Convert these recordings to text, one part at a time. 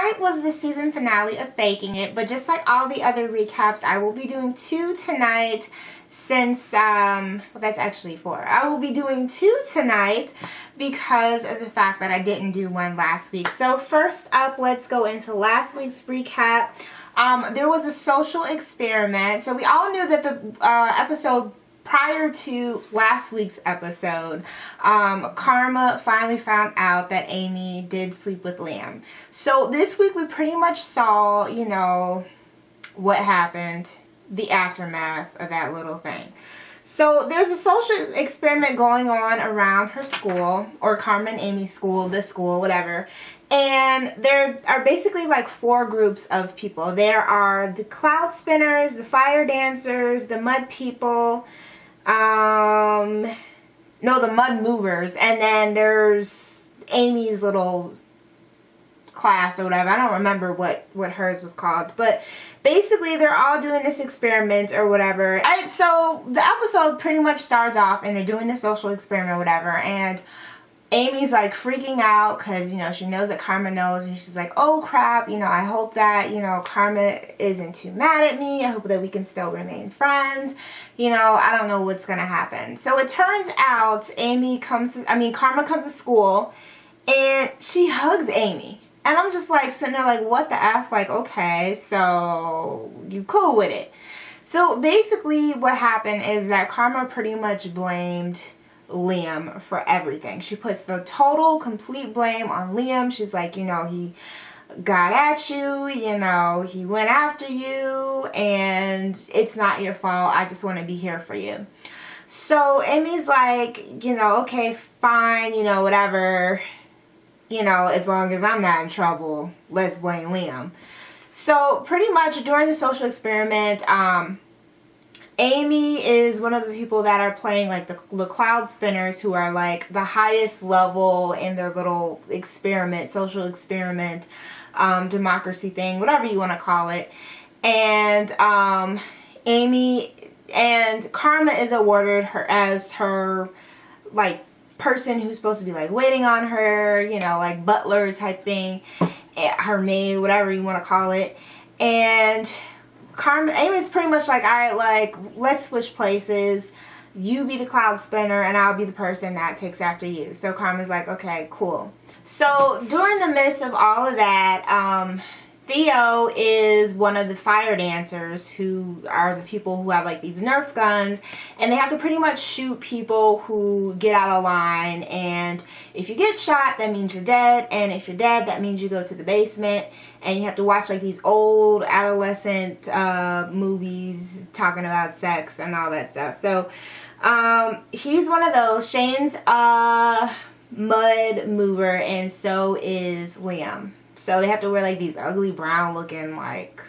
tonight was the season finale of Faking It, but just like all the other recaps, I will be doing 2 tonight since, well, that's actually 4. I will be doing 2 tonight because of the fact that I didn't do one last week. So first up, let's go into last week's recap. There was a social experiment. So we all knew that the episode prior to last week's episode, Karma finally found out that Amy did sleep with Liam. So this week we pretty much saw, you know, what happened, the aftermath of that little thing. So there's a social experiment going on around her school, or Karma and Amy's school, this school, whatever. And there are basically like 4 groups of people. There are the cloud spinners, the fire dancers, the mud people, no, the mud movers, and then there's Amy's little class or whatever. I don't remember what hers was called, but basically they're all doing this experiment or whatever. So the episode pretty much starts off and they're doing the social experiment or whatever, and Amy's like freaking out because, you know, she knows that Karma knows, and she's like, oh crap, you know, I hope that, you know, Karma isn't too mad at me. I hope that we can still remain friends. You know, I don't know what's gonna happen. So it turns out Karma comes to school and she hugs Amy. And I'm just like sitting there like, what the F? Like, okay, so you cool with it. So basically what happened is that Karma pretty much blamed Liam for everything. She puts the total complete blame on Liam. She's like, you know, he got at you, you know, he went after you, and it's not your fault. I just want to be here for you. So Amy's like, you know, okay, fine, you know, whatever, you know, as long as I'm not in trouble, let's blame Liam. So pretty much during the social experiment, Amy is one of the people that are playing like the cloud spinners, who are like the highest level in their little experiment, social experiment, democracy thing, whatever you want to call it. And Amy and Karma is awarded her as her like person who's supposed to be like waiting on her, you know, like butler type thing, her maid, whatever you want to call it. And Amy's pretty much like, all right, like, let's switch places. You be the cloud spinner and I'll be the person that takes after you. So Karma's like, okay, cool. So during the midst of all of that, Theo is one of the fire dancers, who are the people who have like these Nerf guns, and they have to pretty much shoot people who get out of line. And if you get shot, that means you're dead, and if you're dead, that means you go to the basement and you have to watch like these old adolescent movies talking about sex and all that stuff. So he's one of those. Shane's a mud mover, and so is Liam. So they have to wear like these ugly brown looking, like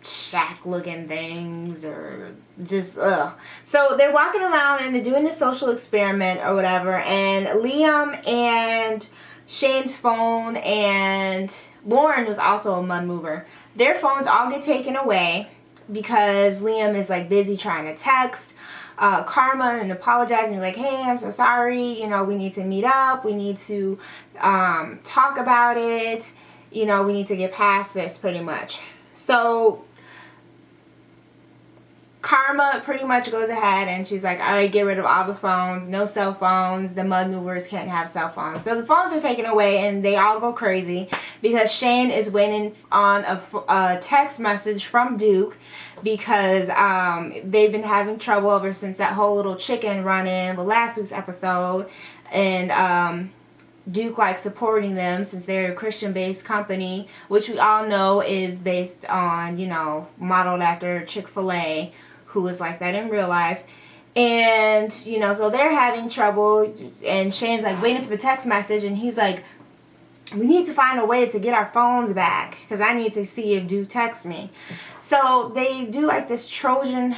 shack looking things, or just ugh. So they're walking around and they're doing the social experiment or whatever, and Liam and Shane's phone, and Lauren was also a mud mover, their phones all get taken away because Liam is like busy trying to text Karma and apologizing, like, hey, I'm so sorry, you know, we need to meet up, we need to talk about it, you know, we need to get past this pretty much. So Karma pretty much goes ahead and she's like, all right, get rid of all the phones, no cell phones, the mud movers can't have cell phones. So the phones are taken away and they all go crazy because Shane is waiting on a text message from Duke, because they've been having trouble ever since that whole little chicken run-in with last week's episode, and Duke likes supporting them since they're a Christian-based company, which we all know is based on, you know, modeled after Chick-fil-A, who is like that in real life. And, you know, so they're having trouble, and Shane's like waiting for the text message, and he's like, we need to find a way to get our phones back, because I need to see if Duke texts me. So they do like this Trojan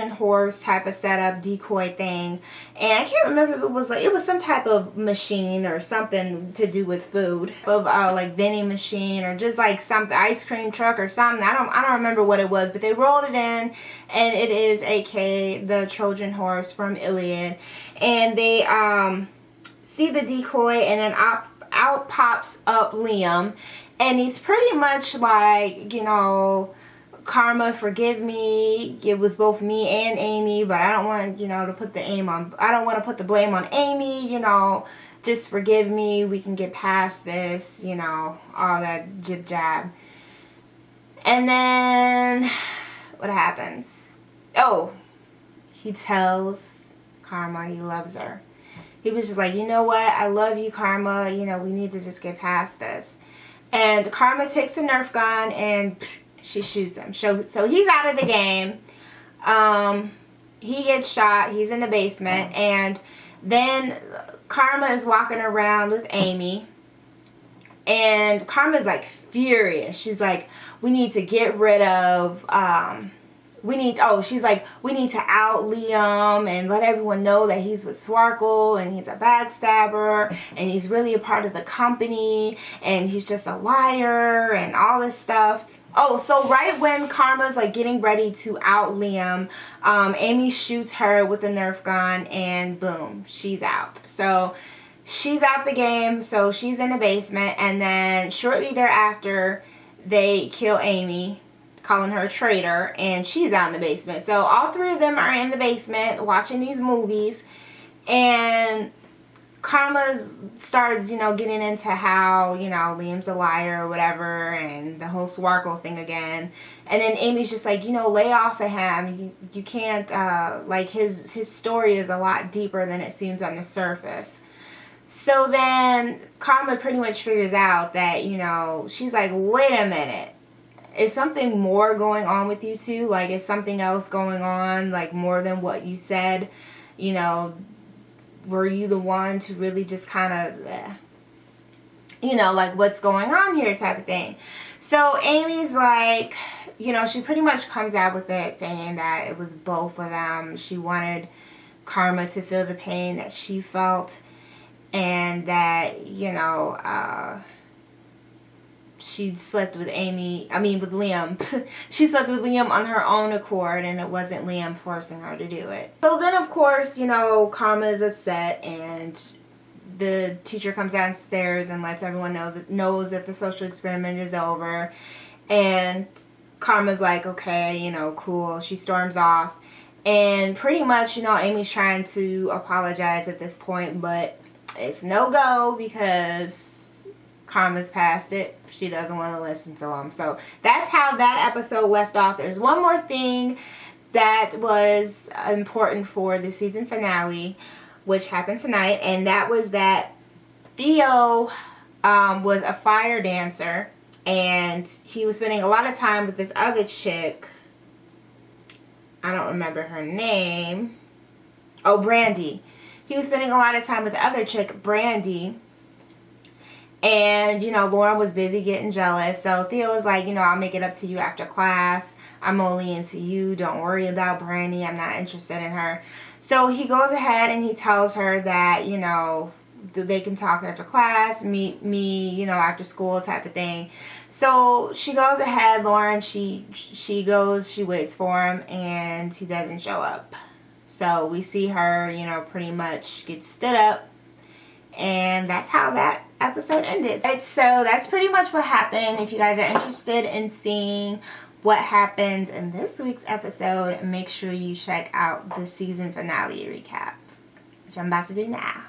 horse type of setup, decoy thing, and I can't remember if it was some type of machine or something to do with food, of like vending machine, or just like some ice cream truck or something. I don't remember what it was, but they rolled it in, and it is aka the Trojan horse from Iliad, and they see the decoy, and then out pops up Liam, and he's pretty much like, you know, Karma, forgive me. It was both me and Amy, but I don't want, you know, to put the I don't want to put the blame on Amy, you know. Just forgive me. We can get past this, you know, all that jib jab. And then what happens? Oh, he tells Karma he loves her. He was just like, you know what? I love you, Karma. You know, we need to just get past this. And Karma takes a Nerf gun and she shoots him. So he's out of the game. He gets shot. He's in the basement. And then Karma is walking around with Amy. And Karma's like furious. She's like, we need to get rid of, she's like, we need to out Liam and let everyone know that he's with Swarkle and he's a backstabber and he's really a part of the company and he's just a liar and all this stuff. Oh, so right when Karma's like getting ready to out Liam, Amy shoots her with a Nerf gun and boom, she's out. So she's out the game, so she's in the basement, and then shortly thereafter they kill Amy, calling her a traitor, and she's out in the basement. So all three of them are in the basement watching these movies, and Karma starts, you know, getting into how, you know, Liam's a liar or whatever, and the whole Swarkle thing again. And then Amy's just like, you know, lay off of him. You can't, like, his story is a lot deeper than it seems on the surface. So then Karma pretty much figures out that, you know, she's like, wait a minute. Is something more going on with you two? Like, is something else going on, like, more than what you said? You know, were you the one to really just kind of, you know, like, what's going on here type of thing? So Amy's like, you know, she pretty much comes out with it saying that it was both of them. She wanted Karma to feel the pain that she felt, and that, you know, she slept with Liam. She slept with Liam on her own accord, and it wasn't Liam forcing her to do it. So then, of course, you know, Karma is upset, and the teacher comes downstairs and lets everyone knows that the social experiment is over. And Karma's like, okay, you know, cool. She storms off. And pretty much, you know, Amy's trying to apologize at this point, but it's no go because Karma's past it. She doesn't want to listen to him. So that's how that episode left off. There's one more thing that was important for the season finale, which happened tonight, and that was that Theo was a fire dancer, and he was spending a lot of time with this other chick. I don't remember her name. Oh, Brandy. He was spending a lot of time with the other chick, Brandy. And, you know, Lauren was busy getting jealous. So Theo was like, you know, I'll make it up to you after class. I'm only into you. Don't worry about Brandy. I'm not interested in her. So he goes ahead and he tells her that, you know, they can talk after class, meet me, you know, after school type of thing. So she goes ahead, Lauren, she goes, she waits for him, and he doesn't show up. So we see her, you know, pretty much get stood up. And that's how that episode ended. Right, so that's pretty much what happened. If you guys are interested in seeing what happens in this week's episode, make sure you check out the season finale recap, which I'm about to do now.